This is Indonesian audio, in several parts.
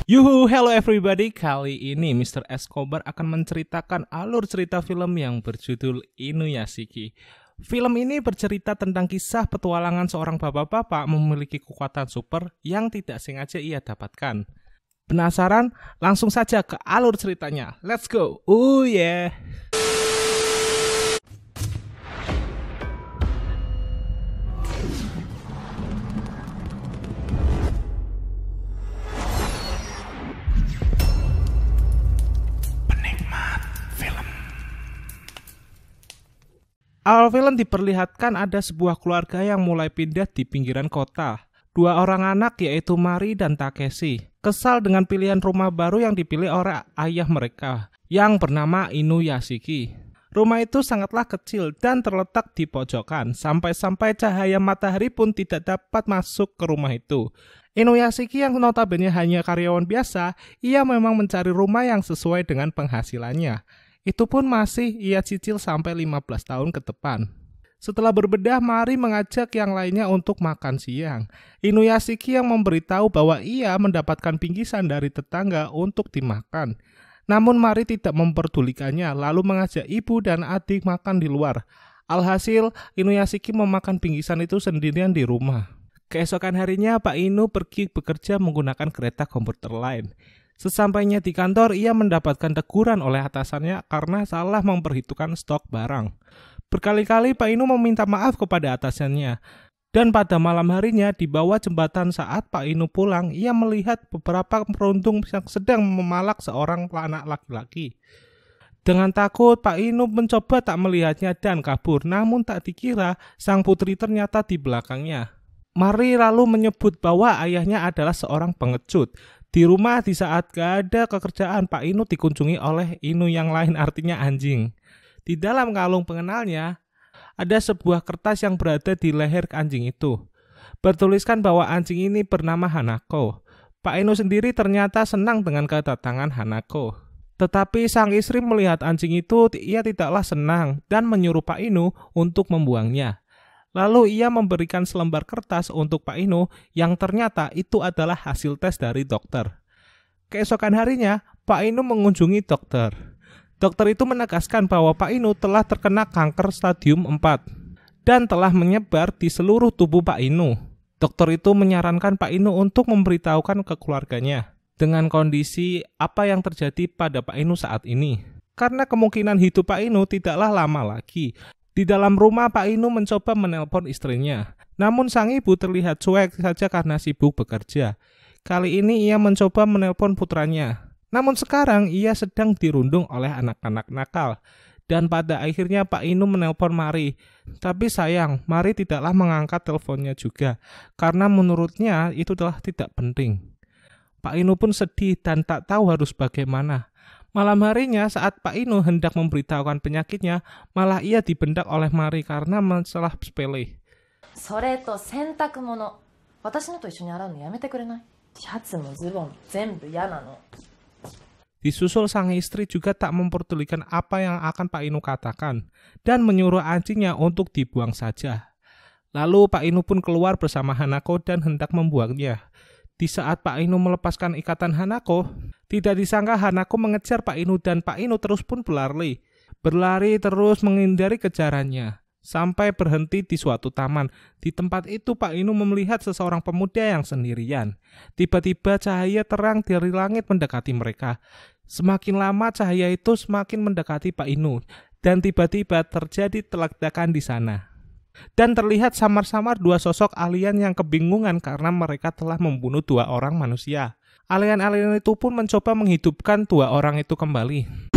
Yuhu, hello everybody. Kali ini Mr. Escobar akan menceritakan alur cerita film yang berjudul Inuyashiki. Film ini bercerita tentang kisah petualangan seorang bapak-bapak memiliki kekuatan super yang tidak sengaja ia dapatkan. Penasaran? Langsung saja ke alur ceritanya. Let's go. Oh yeah. Awal film diperlihatkan ada sebuah keluarga yang mulai pindah di pinggiran kota. Dua orang anak yaitu Mari dan Takeshi kesal dengan pilihan rumah baru yang dipilih oleh ayah mereka yang bernama Inuyashiki. Rumah itu sangatlah kecil dan terletak di pojokan, sampai-sampai cahaya matahari pun tidak dapat masuk ke rumah itu. Inuyashiki yang notabene hanya karyawan biasa, ia memang mencari rumah yang sesuai dengan penghasilannya. Itu pun masih ia cicil sampai 15 tahun ke depan. Setelah berbedah, Mari mengajak yang lainnya untuk makan siang. Inuyashiki yang memberitahu bahwa ia mendapatkan bingkisan dari tetangga untuk dimakan. Namun Mari tidak memperdulikannya, lalu mengajak ibu dan adik makan di luar. Alhasil, Inuyashiki memakan bingkisan itu sendirian di rumah. Keesokan harinya, Pak Inu pergi bekerja menggunakan kereta komuter lain. Sesampainya di kantor, ia mendapatkan teguran oleh atasannya karena salah memperhitungkan stok barang. Berkali-kali Pak Inu meminta maaf kepada atasannya. Dan pada malam harinya, di bawah jembatan saat Pak Inu pulang, ia melihat beberapa perundung yang sedang memalak seorang anak laki-laki. Dengan takut, Pak Inu mencoba tak melihatnya dan kabur, namun tak dikira sang putri ternyata di belakangnya. Mari lalu menyebut bahwa ayahnya adalah seorang pengecut. Di rumah di saat gak ada kekerjaan, Pak Inu dikunjungi oleh Inu yang lain, artinya anjing. Di dalam kalung pengenalnya, ada sebuah kertas yang berada di leher anjing itu. Bertuliskan bahwa anjing ini bernama Hanako. Pak Inu sendiri ternyata senang dengan kedatangan Hanako. Tetapi sang istri melihat anjing itu, ia tidaklah senang dan menyuruh Pak Inu untuk membuangnya. Lalu ia memberikan selembar kertas untuk Pak Inu yang ternyata itu adalah hasil tes dari dokter. Keesokan harinya, Pak Inu mengunjungi dokter. Dokter itu menegaskan bahwa Pak Inu telah terkena kanker stadium 4 dan telah menyebar di seluruh tubuh Pak Inu. Dokter itu menyarankan Pak Inu untuk memberitahukan ke keluarganya dengan kondisi apa yang terjadi pada Pak Inu saat ini. Karena kemungkinan hidup Pak Inu tidaklah lama lagi. Di dalam rumah, Pak Inu mencoba menelpon istrinya. Namun sang ibu terlihat cuek saja karena sibuk bekerja. Kali ini ia mencoba menelpon putranya. Namun sekarang ia sedang dirundung oleh anak-anak nakal. Dan pada akhirnya Pak Inu menelpon Mari. Tapi sayang, Mari tidaklah mengangkat teleponnya juga. Karena menurutnya itu telah tidak penting. Pak Inu pun sedih dan tak tahu harus bagaimana. Malam harinya saat Pak Inu hendak memberitahukan penyakitnya, malah ia dibentak oleh Mari karena masalah sepele. Disusul sang istri juga tak memperdulikan apa yang akan Pak Inu katakan dan menyuruh anjingnya untuk dibuang saja. Lalu Pak Inu pun keluar bersama Hanako dan hendak membuangnya. Di saat Pak Inu melepaskan ikatan Hanako, tidak disangka Hanako mengejar Pak Inu dan Pak Inu terus pun berlari. Berlari terus menghindari kejarannya, sampai berhenti di suatu taman. Di tempat itu Pak Inu melihat seseorang pemuda yang sendirian. Tiba-tiba cahaya terang dari langit mendekati mereka. Semakin lama cahaya itu semakin mendekati Pak Inu, dan tiba-tiba terjadi ledakan di sana. Dan terlihat samar-samar dua sosok alien yang kebingungan karena mereka telah membunuh dua orang manusia. Alien-alien itu pun mencoba menghidupkan dua orang itu kembali.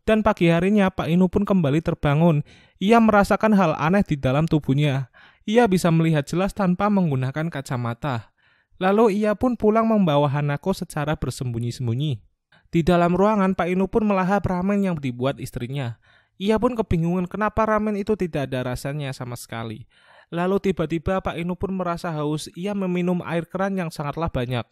Dan pagi harinya Pak Inu pun kembali terbangun. Ia merasakan hal aneh di dalam tubuhnya. Ia bisa melihat jelas tanpa menggunakan kacamata. Lalu ia pun pulang membawa Hanako secara bersembunyi-sembunyi. Di dalam ruangan, Pak Inu pun melahap ramen yang dibuat istrinya. Ia pun kebingungan kenapa ramen itu tidak ada rasanya sama sekali. Lalu tiba-tiba Pak Inu pun merasa haus, ia meminum air keran yang sangatlah banyak.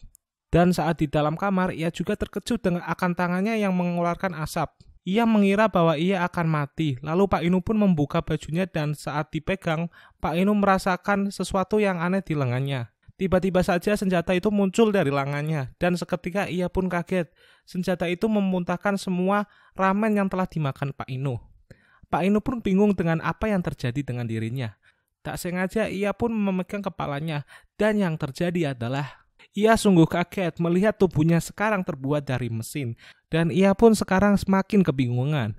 Dan saat di dalam kamar, ia juga terkejut dengan akan tangannya yang mengeluarkan asap. Ia mengira bahwa ia akan mati, lalu Pak Inu pun membuka bajunya dan saat dipegang, Pak Inu merasakan sesuatu yang aneh di lengannya. Tiba-tiba saja senjata itu muncul dari lengannya dan seketika ia pun kaget. Senjata itu memuntahkan semua ramen yang telah dimakan Pak Inu. Pak Inu pun bingung dengan apa yang terjadi dengan dirinya. Tak sengaja ia pun memegang kepalanya dan yang terjadi adalah ia sungguh kaget melihat tubuhnya sekarang terbuat dari mesin dan ia pun sekarang semakin kebingungan.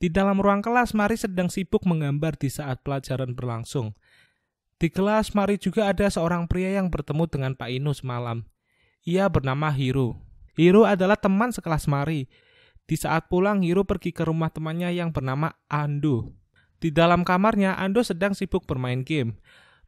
Di dalam ruang kelas, Mari sedang sibuk menggambar di saat pelajaran berlangsung. Di kelas, Mari juga ada seorang pria yang bertemu dengan Pak Inu semalam. Ia bernama Hiro. Hiro adalah teman sekelas Mari. Di saat pulang, Hiro pergi ke rumah temannya yang bernama Ando. Di dalam kamarnya, Ando sedang sibuk bermain game.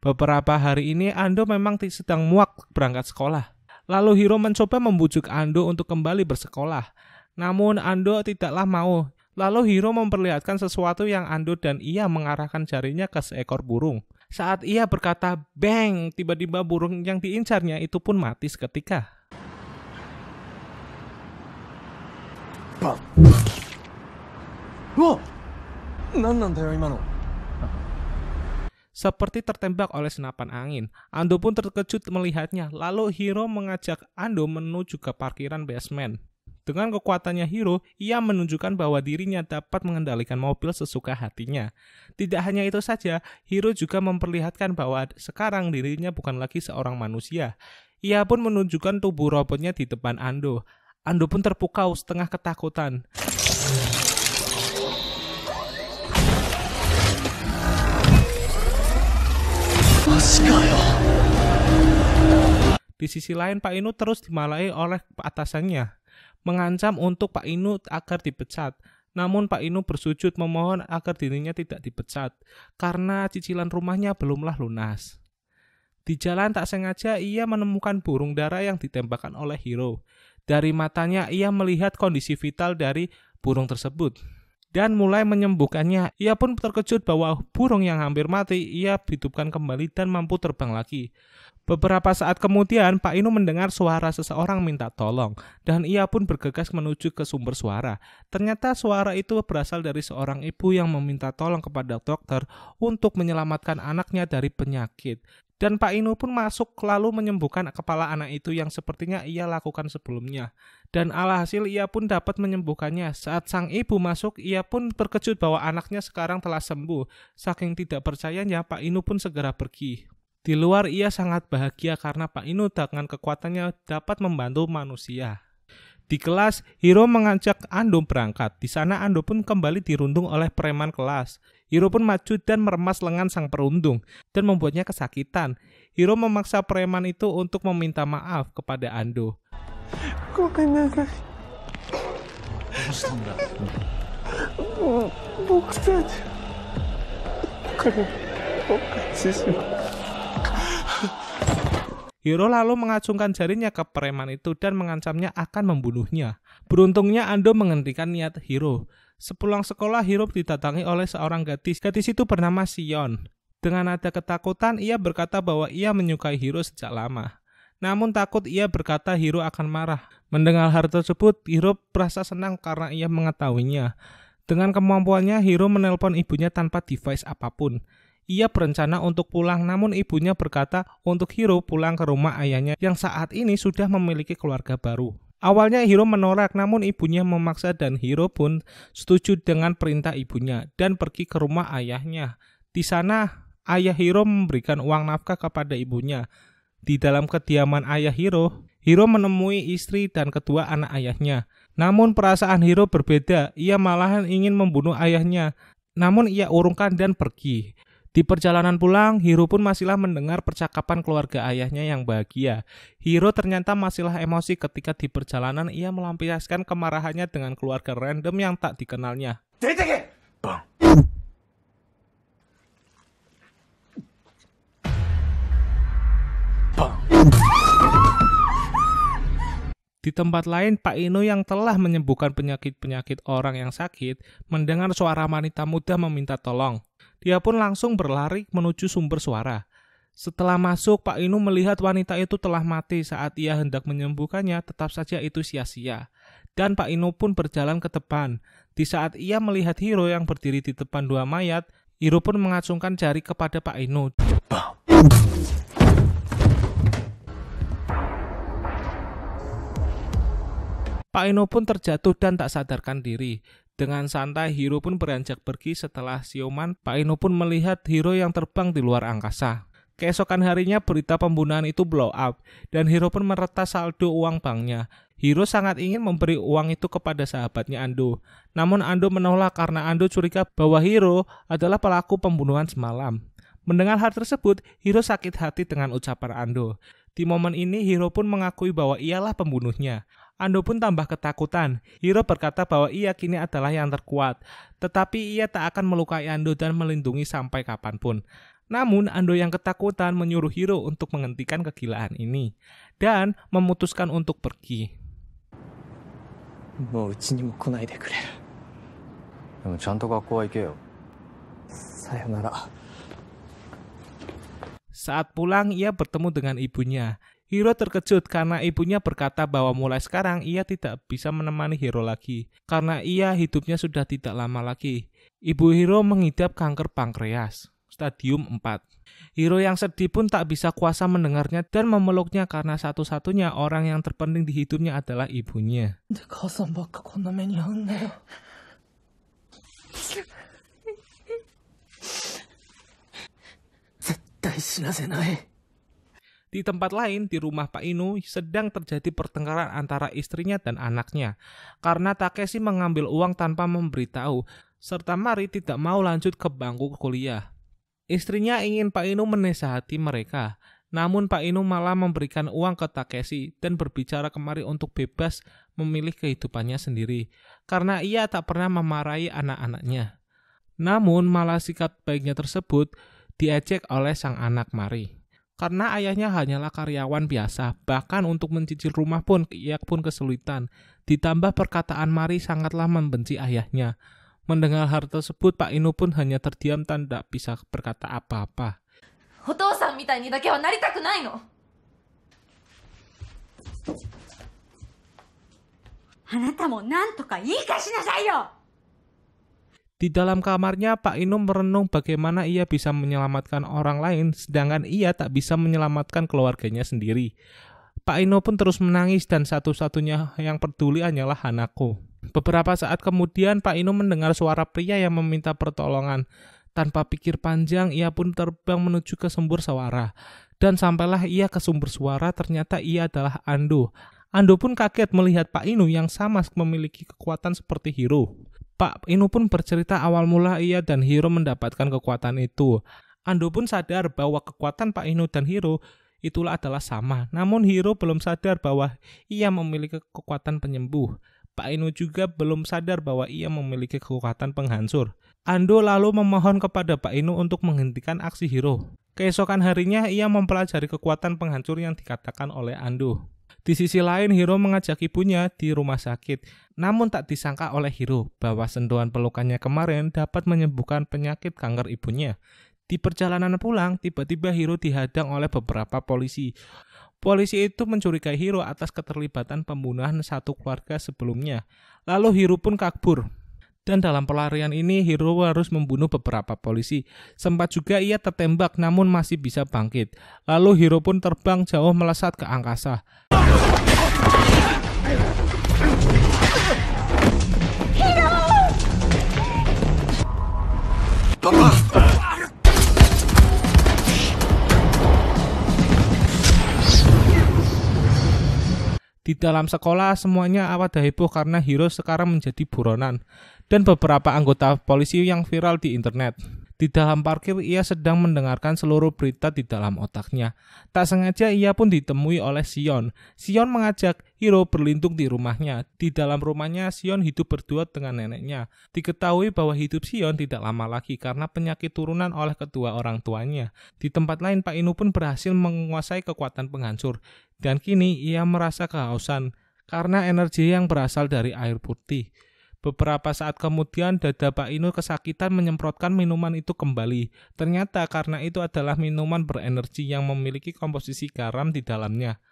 Beberapa hari ini, Ando memang sedang muak berangkat sekolah. Lalu Hiro mencoba membujuk Ando untuk kembali bersekolah. Namun Ando tidaklah mau. Lalu Hiro memperlihatkan sesuatu yang Ando dan ia mengarahkan jarinya ke seekor burung. Saat ia berkata bang, tiba-tiba burung yang diincarnya itu pun mati seketika. Bang. Wow. Seperti tertembak oleh senapan angin. Ando pun terkejut melihatnya. Lalu Hiro mengajak Ando menuju ke parkiran basement. Dengan kekuatannya Hiro, ia menunjukkan bahwa dirinya dapat mengendalikan mobil sesuka hatinya. Tidak hanya itu saja, Hiro juga memperlihatkan bahwa sekarang dirinya bukan lagi seorang manusia. Ia pun menunjukkan tubuh robotnya di depan Ando. Ando pun terpukau setengah ketakutan. Di sisi lain, Pak Inu terus dimarahi oleh atasannya, mengancam untuk Pak Inu agar dipecat. Namun Pak Inu bersujud memohon agar dirinya tidak dipecat, karena cicilan rumahnya belumlah lunas. Di jalan tak sengaja ia menemukan burung dara yang ditembakkan oleh Hiro. Dari matanya ia melihat kondisi vital dari burung tersebut. Dan mulai menyembuhkannya, ia pun terkejut bahwa burung yang hampir mati ia hidupkan kembali dan mampu terbang lagi. Beberapa saat kemudian, Pak Inu mendengar suara seseorang minta tolong, dan ia pun bergegas menuju ke sumber suara. Ternyata suara itu berasal dari seorang ibu yang meminta tolong kepada dokter untuk menyelamatkan anaknya dari penyakit. Dan Pak Inu pun masuk lalu menyembuhkan kepala anak itu yang sepertinya ia lakukan sebelumnya. Dan alhasil ia pun dapat menyembuhkannya. Saat sang ibu masuk, ia pun terkejut bahwa anaknya sekarang telah sembuh. Saking tidak percayanya, Pak Inu pun segera pergi. Di luar ia sangat bahagia karena Pak Inu dengan kekuatannya dapat membantu manusia. Di kelas, Hiro mengajak Ando berangkat. Di sana Ando pun kembali dirundung oleh preman kelas. Hiro pun maju dan meremas lengan sang perundung dan membuatnya kesakitan. Hiro memaksa preman itu untuk meminta maaf kepada Ando. Hiro lalu mengacungkan jarinya ke preman itu dan mengancamnya akan membunuhnya. Beruntungnya Ando menghentikan niat Hiro. Sepulang sekolah, Hiro didatangi oleh seorang gadis. Gadis itu bernama Sion. Dengan nada ketakutan, ia berkata bahwa ia menyukai Hiro sejak lama. Namun takut ia berkata Hiro akan marah. Mendengar hal tersebut, Hiro merasa senang karena ia mengetahuinya. Dengan kemampuannya, Hiro menelpon ibunya tanpa device apapun. Ia berencana untuk pulang, namun ibunya berkata untuk Hiro pulang ke rumah ayahnya yang saat ini sudah memiliki keluarga baru. Awalnya Hiro menolak, namun ibunya memaksa dan Hiro pun setuju dengan perintah ibunya dan pergi ke rumah ayahnya. Di sana, ayah Hiro memberikan uang nafkah kepada ibunya. Di dalam kediaman ayah Hiro, Hiro menemui istri dan kedua anak ayahnya. Namun perasaan Hiro berbeda, ia malahan ingin membunuh ayahnya. Namun ia urungkan dan pergi. Di perjalanan pulang, Hiro pun masihlah mendengar percakapan keluarga ayahnya yang bahagia. Hiro ternyata masihlah emosi ketika di perjalanan ia melampiaskan kemarahannya dengan keluarga random yang tak dikenalnya. Bang. Di tempat lain, Pak Ino yang telah menyembuhkan penyakit-penyakit orang yang sakit, mendengar suara wanita muda meminta tolong. Dia pun langsung berlari menuju sumber suara. Setelah masuk, Pak Ino melihat wanita itu telah mati saat ia hendak menyembuhkannya, tetap saja itu sia-sia. Dan Pak Ino pun berjalan ke depan. Di saat ia melihat Hiro yang berdiri di depan dua mayat, Hiro pun mengacungkan jari kepada Pak Ino. Pak Ino pun terjatuh dan tak sadarkan diri. Dengan santai, Hiro pun beranjak pergi. Setelah siuman, Pak Ino pun melihat Hiro yang terbang di luar angkasa. Keesokan harinya berita pembunuhan itu blow up, dan Hiro pun meretas saldo uang banknya. Hiro sangat ingin memberi uang itu kepada sahabatnya Ando. Namun Ando menolak karena Ando curiga bahwa Hiro adalah pelaku pembunuhan semalam. Mendengar hal tersebut, Hiro sakit hati dengan ucapan Ando. Di momen ini, Hiro pun mengakui bahwa ialah pembunuhnya. Ando pun tambah ketakutan. Hiro berkata bahwa ia kini adalah yang terkuat, tetapi ia tak akan melukai Ando dan melindungi sampai kapanpun. Namun Ando yang ketakutan menyuruh Hiro untuk menghentikan kegilaan ini dan memutuskan untuk pergi. Saat pulang, ia bertemu dengan ibunya. Hiro terkejut karena ibunya berkata bahwa mulai sekarang ia tidak bisa menemani Hiro lagi karena ia hidupnya sudah tidak lama lagi. Ibu Hiro mengidap kanker pankreas, stadium 4. Hiro yang sedih pun tak bisa kuasa mendengarnya dan memeluknya karena satu-satunya orang yang terpenting di hidupnya adalah ibunya. Di tempat lain, di rumah Pak Ino, sedang terjadi pertengkaran antara istrinya dan anaknya. Karena Takeshi mengambil uang tanpa memberitahu, serta Mari tidak mau lanjut ke bangku kuliah. Istrinya ingin Pak Ino menasihati mereka, namun Pak Ino malah memberikan uang ke Takeshi dan berbicara ke Mari untuk bebas memilih kehidupannya sendiri, karena ia tak pernah memarahi anak-anaknya. Namun malah sikap baiknya tersebut diejek oleh sang anak Mari. Karena ayahnya hanyalah karyawan biasa, bahkan untuk mencicil rumah pun ia pun kesulitan. Ditambah perkataan Mari sangatlah membenci ayahnya. Mendengar hal tersebut, Pak Ino pun hanya terdiam dan tak bisa berkata apa-apa. Otosan mitai ni dake wa naritaku nai no. Anata mo nantoka iika shinasai yo. Di dalam kamarnya, Pak Ino merenung bagaimana ia bisa menyelamatkan orang lain, sedangkan ia tak bisa menyelamatkan keluarganya sendiri. Pak Ino pun terus menangis dan satu-satunya yang peduli hanyalah Hanako. Beberapa saat kemudian, Pak Ino mendengar suara pria yang meminta pertolongan. Tanpa pikir panjang, ia pun terbang menuju ke sumber suara. Dan sampailah ia ke sumber suara, ternyata ia adalah Ando. Ando pun kaget melihat Pak Ino yang sama memiliki kekuatan seperti Hiro. Pak Ino pun bercerita awal mula ia dan Hiro mendapatkan kekuatan itu. Ando pun sadar bahwa kekuatan Pak Ino dan Hiro itulah adalah sama. Namun Hiro belum sadar bahwa ia memiliki kekuatan penyembuh. Pak Ino juga belum sadar bahwa ia memiliki kekuatan penghancur. Ando lalu memohon kepada Pak Ino untuk menghentikan aksi Hiro. Keesokan harinya ia mempelajari kekuatan penghancur yang dikatakan oleh Ando. Di sisi lain, Hiro mengajak ibunya di rumah sakit. Namun tak disangka oleh Hiro bahwa sentuhan pelukannya kemarin dapat menyembuhkan penyakit kanker ibunya. Di perjalanan pulang, tiba-tiba Hiro dihadang oleh beberapa polisi. Polisi itu mencurigai Hiro atas keterlibatan pembunuhan satu keluarga sebelumnya. Lalu Hiro pun kabur. Dan dalam pelarian ini, Hiro harus membunuh beberapa polisi. Sempat juga ia tertembak namun masih bisa bangkit. Lalu Hiro pun terbang jauh melesat ke angkasa. Hiro! Di dalam sekolah semuanya pada heboh karena Hiro sekarang menjadi buronan dan beberapa anggota polisi yang viral di internet. Di dalam parkir ia sedang mendengarkan seluruh berita di dalam otaknya. Tak sengaja ia pun ditemui oleh Sion. Sion mengajak Hiro berlindung di rumahnya. Di dalam rumahnya Sion hidup berdua dengan neneknya. Diketahui bahwa hidup Sion tidak lama lagi karena penyakit turunan oleh kedua orang tuanya. Di tempat lain Pak Inu pun berhasil menguasai kekuatan penghancur. Dan kini ia merasa kehausan karena energi yang berasal dari air putih. Beberapa saat kemudian dada Pak Inu kesakitan menyemprotkan minuman itu kembali. Ternyata karena itu adalah minuman berenergi yang memiliki komposisi garam di dalamnya.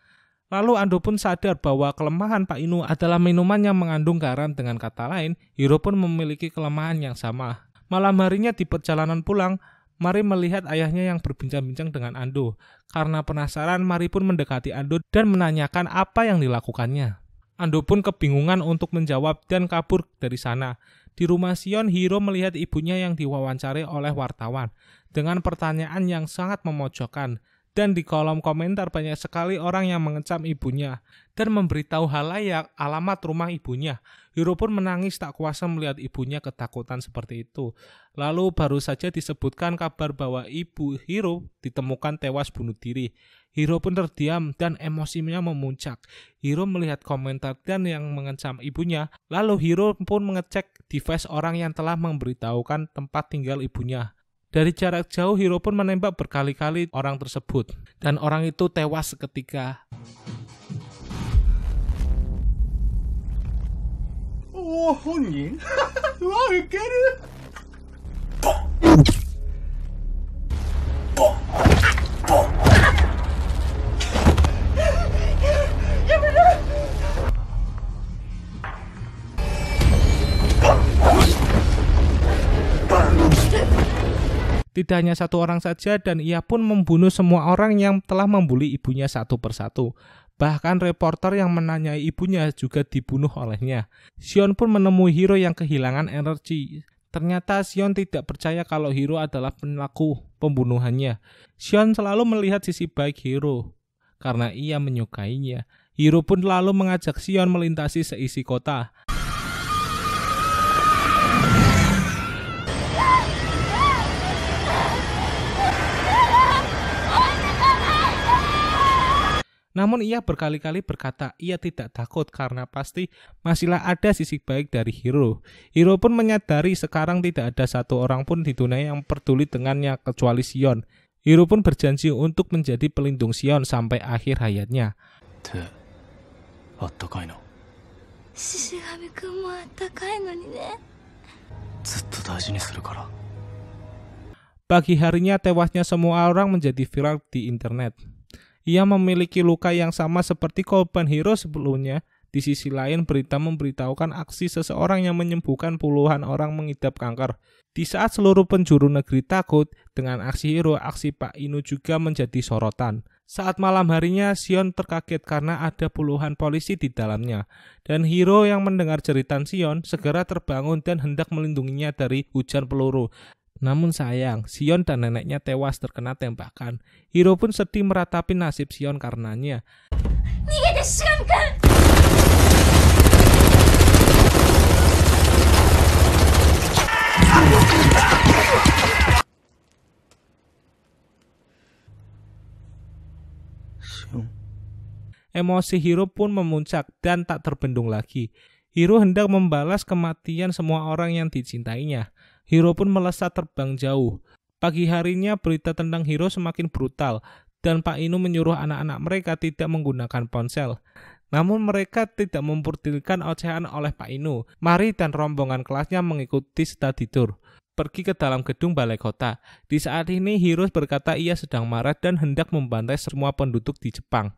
Lalu Ando pun sadar bahwa kelemahan Pak Inu adalah minuman yang mengandung garam. Dengan kata lain, Hiro pun memiliki kelemahan yang sama. Malam harinya di perjalanan pulang, Mari melihat ayahnya yang berbincang-bincang dengan Ando. Karena penasaran, Mari pun mendekati Ando dan menanyakan apa yang dilakukannya. Ando pun kebingungan untuk menjawab dan kabur dari sana. Di rumah Sion, Hiro melihat ibunya yang diwawancari oleh wartawan dengan pertanyaan yang sangat memojokkan. Dan di kolom komentar banyak sekali orang yang mengecam ibunya dan memberitahu halayak alamat rumah ibunya. Hiro pun menangis tak kuasa melihat ibunya ketakutan seperti itu. Lalu baru saja disebutkan kabar bahwa ibu Hiro ditemukan tewas bunuh diri. Hiro pun terdiam dan emosinya memuncak. Hiro melihat komentar dan yang mengecam ibunya. Lalu Hiro pun mengecek device orang yang telah memberitahukan tempat tinggal ibunya. Dari jarak jauh Hiro pun menembak berkali-kali orang tersebut. Dan orang itu tewas seketika. Oh, honyin. Wah, ukeru. Tidak hanya satu orang saja dan ia pun membunuh semua orang yang telah membuli ibunya satu persatu. Bahkan reporter yang menanyai ibunya juga dibunuh olehnya. Sion pun menemui Hiro yang kehilangan energi. Ternyata Sion tidak percaya kalau Hiro adalah pelaku pembunuhannya. Sion selalu melihat sisi baik Hiro karena ia menyukainya. Hiro pun lalu mengajak Sion melintasi seisi kota. Namun ia berkali-kali berkata ia tidak takut karena pasti masihlah ada sisi baik dari Hiro. Hiro pun menyadari sekarang tidak ada satu orang pun di dunia yang peduli dengannya kecuali Sion. Hiro pun berjanji untuk menjadi pelindung Sion sampai akhir hayatnya. Pagi harinya tewasnya semua orang menjadi viral di internet. Ia memiliki luka yang sama seperti korban Hiro sebelumnya. Di sisi lain, berita memberitahukan aksi seseorang yang menyembuhkan puluhan orang mengidap kanker. Di saat seluruh penjuru negeri takut, dengan aksi Hiro, aksi Pak Inu juga menjadi sorotan. Saat malam harinya, Sion terkaget karena ada puluhan polisi di dalamnya. Dan Hiro yang mendengar jeritan Sion segera terbangun dan hendak melindunginya dari hujan peluru. Namun sayang, Sion dan neneknya tewas terkena tembakan. Hiro pun sedih meratapi nasib Sion karenanya. Emosi Hiro pun memuncak dan tak terbendung lagi. Hiro hendak membalas kematian semua orang yang dicintainya. Hiro pun melesat terbang jauh. Pagi harinya berita tentang Hiro semakin brutal dan Pak Inu menyuruh anak-anak mereka tidak menggunakan ponsel. Namun mereka tidak memperdulikan ocehan oleh Pak Inu. Mari dan rombongan kelasnya mengikuti study tour. Pergi ke dalam gedung balai kota. Di saat ini Hiro berkata ia sedang marah dan hendak membantai semua penduduk di Jepang.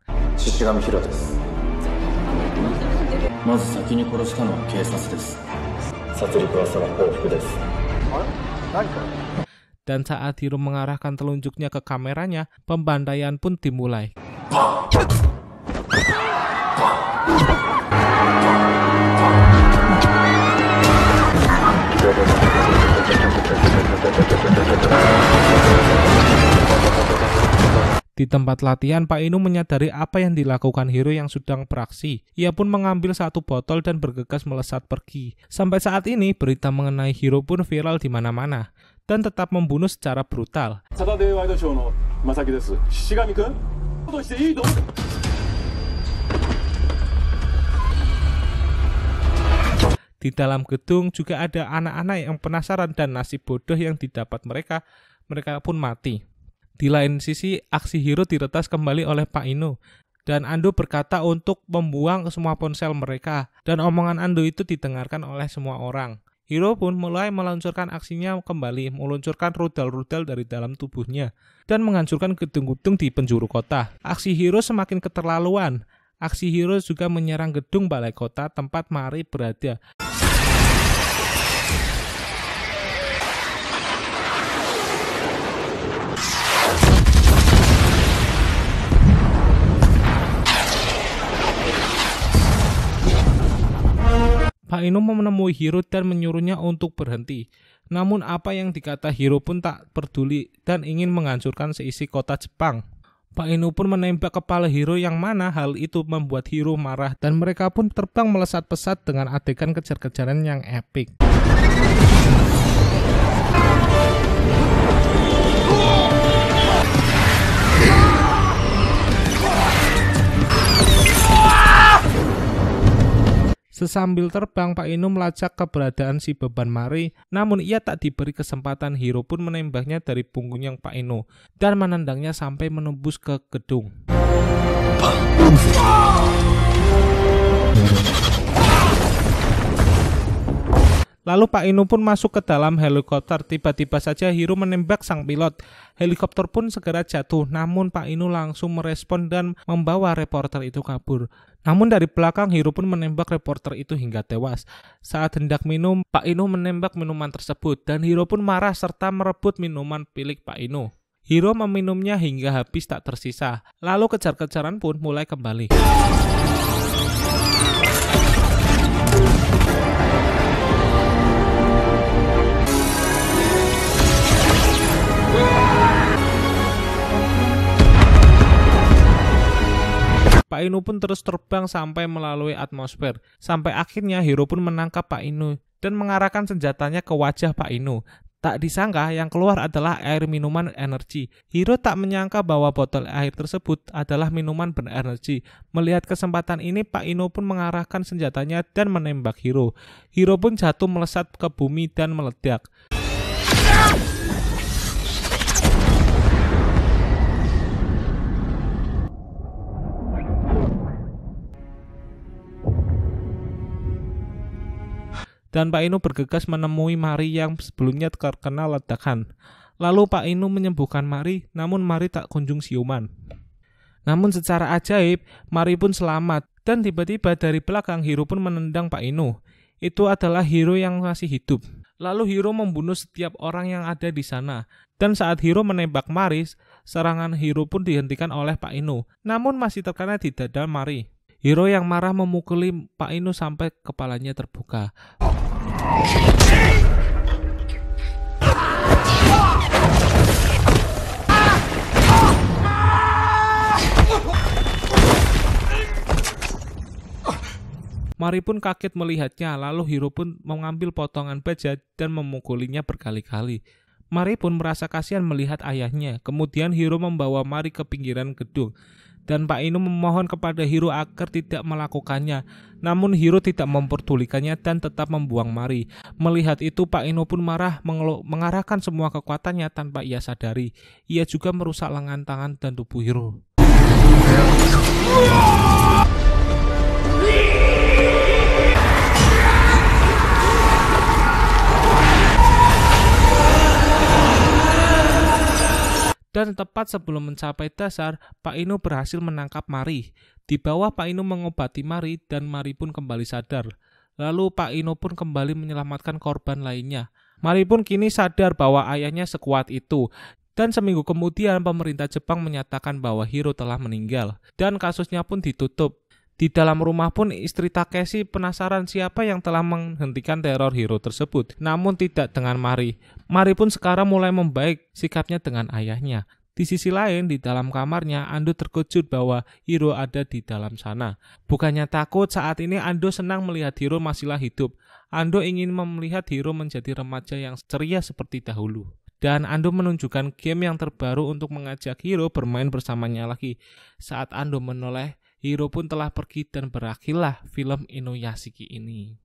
Dan saat Hiro mengarahkan telunjuknya ke kameranya, pembantaian pun dimulai. Di tempat latihan, Pak Inu menyadari apa yang dilakukan Hiro yang sedang beraksi. Ia pun mengambil satu botol dan bergegas melesat pergi. Sampai saat ini, berita mengenai Hiro pun viral di mana-mana dan tetap membunuh secara brutal. Saturday Night ShowのMasaki desu. Shigami-kun,ことしていいと思う? Di dalam gedung juga ada anak-anak yang penasaran dan nasib bodoh yang didapat mereka pun mati. Di lain sisi, aksi Hiro diretas kembali oleh Pak Inu, dan Ando berkata untuk membuang semua ponsel mereka, dan omongan Ando itu didengarkan oleh semua orang. Hiro pun mulai meluncurkan aksinya kembali, meluncurkan rudal-rudal dari dalam tubuhnya, dan menghancurkan gedung-gedung di penjuru kota. Aksi Hiro semakin keterlaluan. Aksi Hiro juga menyerang gedung balai kota tempat Mari berada. Pak Inu menemui Hiro dan menyuruhnya untuk berhenti. Namun apa yang dikata Hiro pun tak peduli dan ingin menghancurkan seisi kota Jepang. Pak Inu pun menembak kepala Hiro yang mana hal itu membuat Hiro marah dan mereka pun terbang melesat pesat dengan adegan kejar-kejaran yang epik. Sesambil terbang, Pak Inu melacak keberadaan si beban Mari, namun ia tak diberi kesempatan. Hiro pun menembaknya dari punggungnya Pak Inu dan menendangnya sampai menembus ke gedung. Lalu Pak Inu pun masuk ke dalam helikopter. Tiba-tiba saja Hiro menembak sang pilot. Helikopter pun segera jatuh, namun Pak Inu langsung merespon dan membawa reporter itu kabur. Namun dari belakang Hiro pun menembak reporter itu hingga tewas. Saat hendak minum, Pak Inu menembak minuman tersebut dan Hiro pun marah serta merebut minuman milik Pak Inu. Hiro meminumnya hingga habis tak tersisa. Lalu kejar-kejaran pun mulai kembali. Pak Inu pun terus terbang sampai melalui atmosfer. Sampai akhirnya Hiro pun menangkap Pak Inu dan mengarahkan senjatanya ke wajah Pak Inu. Tak disangka yang keluar adalah air minuman energi. Hiro tak menyangka bahwa botol air tersebut adalah minuman berenergi. Melihat kesempatan ini, Pak Inu pun mengarahkan senjatanya dan menembak Hiro. Hiro pun jatuh melesat ke bumi dan meledak. Dan Pak Inu bergegas menemui Mari yang sebelumnya terkena ledakan. Lalu Pak Inu menyembuhkan Mari, namun Mari tak kunjung siuman. Namun secara ajaib, Mari pun selamat. Dan tiba-tiba dari belakang Hiro pun menendang Pak Inu. Itu adalah Hiro yang masih hidup. Lalu Hiro membunuh setiap orang yang ada di sana. Dan saat Hiro menembak Mari, serangan Hiro pun dihentikan oleh Pak Inu. Namun masih terkena di dada Mari. Hiro yang marah memukuli Pak Inu sampai kepalanya terbuka. Mari pun kaget melihatnya, lalu Hiro pun mengambil potongan baja dan memukulinya berkali-kali. Mari pun merasa kasihan melihat ayahnya. Kemudian Hiro membawa Mari ke pinggiran gedung. Dan Pak Inu memohon kepada Hiro agar tidak melakukannya. Namun Hiro tidak memperdulikannya dan tetap membuang Mari. Melihat itu Pak Inu pun marah mengarahkan semua kekuatannya tanpa ia sadari. Ia juga merusak lengan tangan dan tubuh Hiro. Dan tepat sebelum mencapai dasar, Pak Inu berhasil menangkap Mari. Di bawah Pak Inu mengobati Mari dan Mari pun kembali sadar. Lalu Pak Inu pun kembali menyelamatkan korban lainnya. Mari pun kini sadar bahwa ayahnya sekuat itu. Dan seminggu kemudian pemerintah Jepang menyatakan bahwa Hiro telah meninggal. Dan kasusnya pun ditutup. Di dalam rumah pun istri Takeshi penasaran siapa yang telah menghentikan teror Hiro tersebut. Namun tidak dengan Mari. Mari pun sekarang mulai membaik sikapnya dengan ayahnya. Di sisi lain, di dalam kamarnya, Ando terkejut bahwa Hiro ada di dalam sana. Bukannya takut, saat ini Ando senang melihat Hiro masihlah hidup. Ando ingin melihat Hiro menjadi remaja yang ceria seperti dahulu. Dan Ando menunjukkan game yang terbaru untuk mengajak Hiro bermain bersamanya lagi. Saat Ando menoleh, Hiro pun telah pergi dan berakhirlah film Inuyashiki ini.